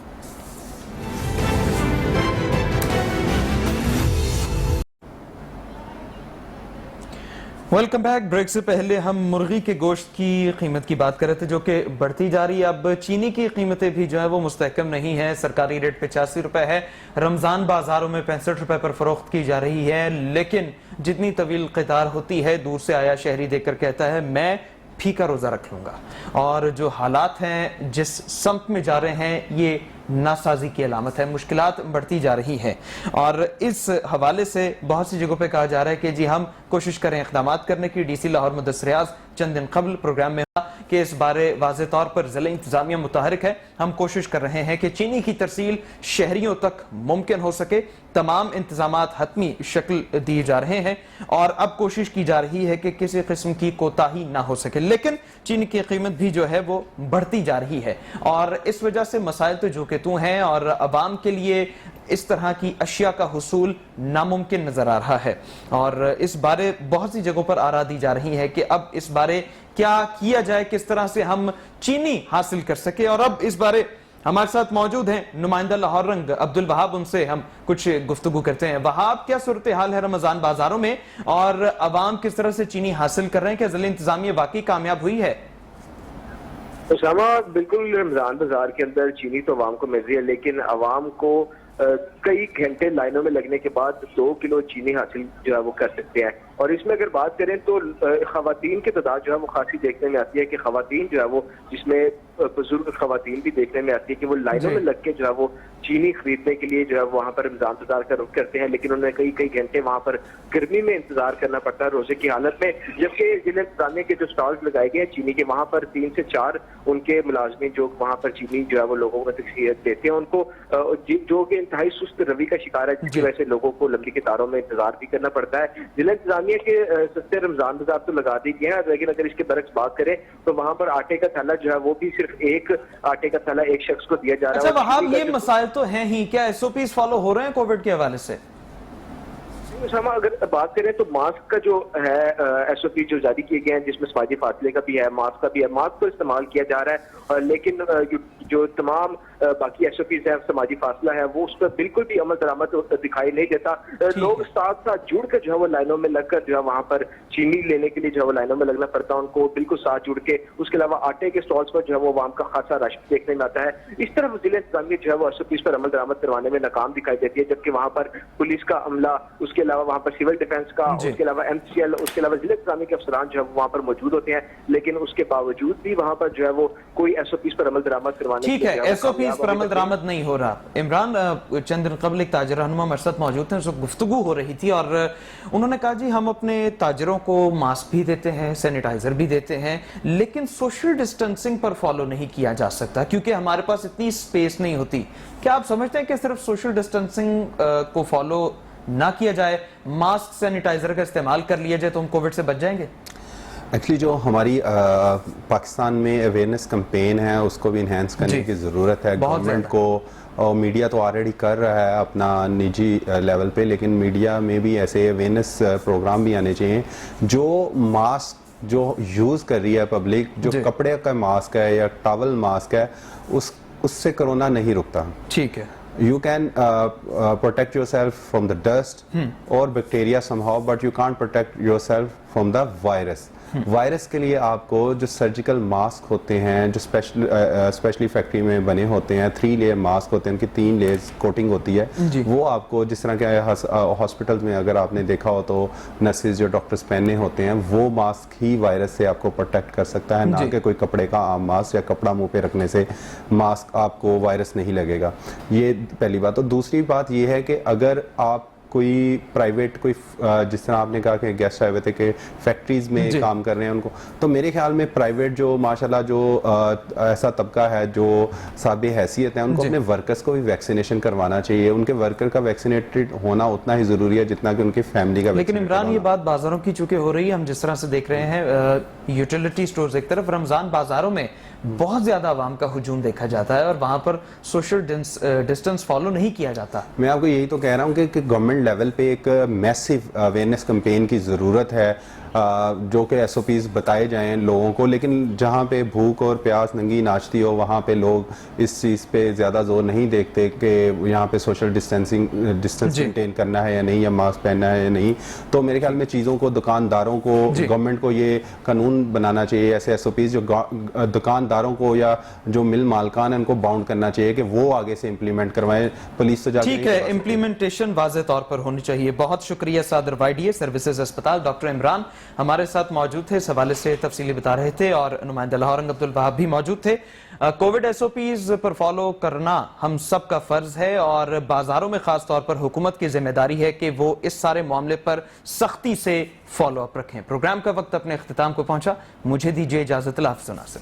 Welcome back. ब्रेक से पहले हम मुर्गी के गोश्त की कीमत की बात कर रहे थे जो कि बढ़ती जा रही है। अब चीनी की कीमतें भी जो है वो मुस्तहकम नहीं है, सरकारी रेट 85 रुपए है, रमजान बाजारों में 65 रुपए पर फरोख्त की जा रही है। लेकिन जितनी तवील कतार होती है, दूर से आया शहरी देखकर कहता है मैं फीका रोजा रख लूंगा। और जो हालात हैं, जिस सम्त में जा रहे हैं, ये नासाजी की अलामत है, मुश्किलात बढ़ती जा रही है। और इस हवाले से बहुत सी जगहों पे कहा जा रहा है कि जी हम कोशिश करें इक़दाम करने की। डीसी लाहौर मुदस्सिर रियाज चंद दिन कबल प्रोग्राम में कि इस बारे वाज़े तौर पर ज़िला इंतजामिया मुतहरिक है, हम कोशिश कर रहे हैं कि चीनी की तरसील शहरियों तक मुमकिन हो सके। तमाम इंतजामात हतमी शक्ल दिए जा रहे हैं और अब कोशिश की जा रही है कि किसी किस्म की कोताही ना हो सके। लेकिन चीनी की कीमत भी जो है वो बढ़ती जा रही है और इस वजह से मसाइल तो जो कि तू हैं और अवाम के लिए इस तरह की अशिया का हुसूल नामुमकिन नजर आ रहा है। और इस बारे बहुत सी जगहों पर आरा दी जा रही है कि अब इस बारे क्या किया जाए, किस तरह से हम चीनी हासिल कर सके। और अब इस बारे हमारे साथ मौजूद हैं नुमाइंदा लाहौर रंग अब्दुल वहाब, उनसे हम कुछ गुफ्तगू करते हैं। वहाब, क्या सूरत हाल है रमजान बाजारों में और अवाम किस तरह से चीनी हासिल कर रहे हैं? क्या ज़िला इंतजामिया वाकई कामयाब हुई है? उसामा, बिल्कुल रमजान बाजार के अंदर चीनी तो आवाम को मिल रही है, लेकिन आवाम को कई घंटे लाइनों में लगने के बाद 2 किलो चीनी हासिल जो है वो कर सकते हैं। और इसमें अगर बात करें तो खवातीन की तादाद जो है वो खासी देखने में आती है कि खवातीन जो है वो, जिसमें बुजुर्ग खवातीन भी देखने में आती है कि वो लाइनों में लग के जो है वो चीनी खरीदने के लिए जो है वहाँ पर रमजान इंतजार करते हैं, लेकिन उन्हें कई घंटे वहाँ पर गर्मी में इंतजार करना पड़ता है रोजे की हालत में। जबकि जिला इंतजामिया के जो स्टॉल्स लगाए गए हैं चीनी के, वहाँ पर 3 से 4 उनके मुलाजमीन जो वहाँ पर चीनी जो है वो लोगों को तकसीत देते हैं, उनको जो कि इंतहाई सुस्त रवि का शिकार है, जिसकी वजह से लोगों को लंबी कतारों में इंतजार भी करना पड़ता है। जिला इंतजामिया के सस्ते रमजान बाजार तो लगा दी गए हैं, लेकिन अगर इसके बरक्स बात करें तो वहाँ पर आटे का थैला जो है वो भी सिर्फ एक आटे का थैला एक शख्स को दिया जा रहा है। अच्छा वहाब, ये मसाइल तो हैं ही, क्या एसओपीज फॉलो हो रहे हैं कोविड के हवाले से? अगर बात करें तो मास्क का जो है एसओपी जो जारी किए गए हैं, जिसमें समाजी फासले का भी है, मास्क का भी है, मास्क तो इस्तेमाल किया जा रहा है, लेकिन जो तमाम बाकी एसओपीज है, समाजी फासला है, वो उस पर बिल्कुल भी अमल दरामद दिखाई नहीं देता। लोग साथ साथ जुड़ कर जो है वो लाइनों में लगकर जो है वहाँ पर चीनी लेने के लिए जो है वो लाइनों में लगना पड़ता है उनको, बिल्कुल साथ जुड़ के। उसके अलावा आटे के स्टॉल्स पर जो है वो आवाम का खासा रश देखने में आता है। इस तरफ जिला इंतजामिया जो है वो एसओपीज पर अमल दरामद करवाने में नाकाम दिखाई देती है, जबकि वहाँ पर पुलिस का अमला, उसके अलावा वहाँ पर सिविल डिफेंस का, उसके अलावा एमसीएल, उसके अलावा जिला इंतजामिया के अफसरान जो है वहाँ पर मौजूद होते हैं, लेकिन उसके बावजूद भी वहाँ पर जो है वो कोई एसओपीज पर अमल दरामद करवाने ठीक है, एसओपीज पर अमल दरामद नहीं हो रहा। इमरान, चंद दिन कबल एक ताजिर रहनुमा मेरे साथ मौजूद थे, उसको गुफ्तगू हो रही थी और उन्होंने कहा जी हम अपने ताजिरों को मास्क भी देते हैं, सैनिटाइजर भी देते हैं, लेकिन सोशल डिस्टेंसिंग पर फॉलो नहीं किया जा सकता क्योंकि हमारे पास इतनी स्पेस नहीं होती। क्या आप समझते हैं कि सिर्फ सोशल डिस्टेंसिंग को फॉलो ना किया जाए, मास्क सैनिटाइजर का इस्तेमाल कर लिया जाए तो हम कोविड से बच जाएंगे? एक्चुअली जो हमारी पाकिस्तान में अवेयरनेस कैंपेन है उसको भी इन्हेंस करने की ज़रूरत है। गवर्नमेंट को और मीडिया तो ऑलरेडी कर रहा है अपना निजी लेवल पे, लेकिन मीडिया में भी ऐसे अवेयरनेस प्रोग्राम भी आने चाहिए। जो मास्क जो यूज़ कर रही है पब्लिक, जो कपड़े का मास्क है या टॉवल मास्क है, उससे कोरोना नहीं रुकता। ठीक है, you can protect yourself from the dust or bacteria somehow, but you can't protect yourself from the virus. Virus के लिए आपको जो सर्जिकल मास्क होते हैं, जो स्पेशली फैक्ट्री में बने होते हैं, 3 लेयर मास्क होते हैं, उनकी 3 लेयर्स कोटिंग होती है, वो आपको जिस तरह के हॉस्पिटल्स में अगर आपने देखा हो तो नर्सेज जो डॉक्टर्स पहने होते हैं, वो मास्क ही वायरस से आपको प्रोटेक्ट कर सकता है, ना कि कोई कपड़े का आम मास्क या कपड़ा मुंह पे रखने से मास्क आपको वायरस नहीं लगेगा। ये पहली बात। तो दूसरी बात ये है कि अगर आप कोई प्राइवेट कोई जिस तरह आपने कहा कि गेस्ट आए हुए थे कि फैक्ट्रीज में काम कर रहे हैं उनको, तो मेरे ख्याल में प्राइवेट जो माशाल्लाह जो ऐसा तबका है जो साबित हैसियत है, उनको अपने वर्कर्स को भी वैक्सीनेशन करवाना चाहिए। उनके वर्कर का वैक्सीनेटेड होना उतना ही ज़रूरी है जितना कि उनकी फैमिली का। लेकिन इमरान, ये बात बाजारों की चूंकि हो रही है, हम जिस तरह से देख रहे हैं यूटिलिटी स्टोर्स एक तरफ, रमजान बाजारों में बहुत ज्यादा आवाम का हुजूम देखा जाता है और वहां पर सोशल डिस्टेंस फॉलो नहीं किया जाता। मैं आपको यही तो कह रहा हूँ कि गवर्नमेंट लेवल पे एक मैसिव अवेयरनेस कैंपेन की ज़रूरत है, जो कि एसओपीज बताए जाएं लोगों को, लेकिन जहाँ पे भूख और प्यास नंगी नाचती हो वहाँ पे लोग इस चीज़ पे ज़्यादा जोर नहीं देखते कि यहाँ पे सोशल डिस्टेंस मेंटेन करना है या नहीं, या मास्क पहनना है या नहीं। तो मेरे ख्याल में चीज़ों को, दुकानदारों को, गवर्नमेंट को ये कानून बनाना चाहिए, ऐसे एसओपीज जो दुकानदारों को या जो मिल मालकान है उनको बाउंड करना चाहिए कि वो आगे से इम्प्लीमेंट करवाएं। पुलिस तो जाके ठीक है, इम्प्लीमेंटेशन वाज़ेह तौर पर होनी चाहिए। बहुत शुक्रिया सादर वाइडिया सर्विसेज अस्पताल डॉक्टर इमरान हमारे साथ मौजूद थे, इस हवाले से तफसीली बता रहे थे, और नुमाइंदा लाहौर अब्दुल वहाब भी मौजूद थे। कोविड एसओपीज पर फॉलो करना हम सब का फर्ज है और बाजारों में खास तौर पर हुकूमत की जिम्मेदारी है कि वो इस सारे मामले पर सख्ती से फॉलो अप रखें। प्रोग्राम का वक्त अपने इख्तिताम को पहुंचा, मुझे दीजिए इजाजत। अल्लाह हाफ़िज़।